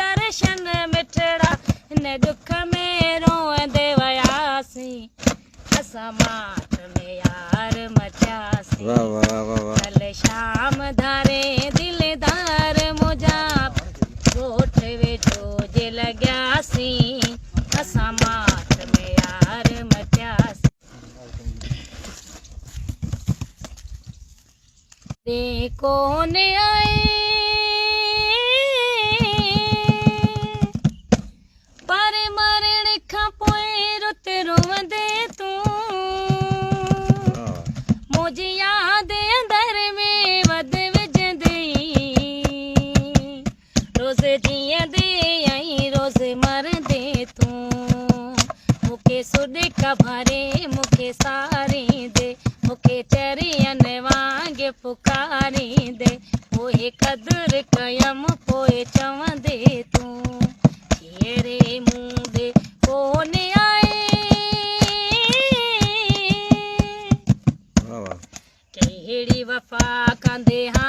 दर्शन मिठड़ा हिन दुख में रोंदे वयासीं असां मात में यार मचासीं कल शाम धारे दिलदार मुंहिंजा ॻोठ वेठो जे लॻियासीं असां मात में यार मचासीं दे कोन आए पर मरण खां पोइ रुत रोवंदे तूं मुंहिंजी यादि अंदर में वध विझंदे रोज़ जीअंदे ऐं रोज़ मरंदे तूं मूंखे सुॾिक भरे मूंखे सारींदे मूंखे चरियनि वांग पुकारींदे पोइ क़दुरु कयमि पोइ चवंदे तूं जीअरे मूंदे कोन आए कहिड़ी वफ़ा कंदे हा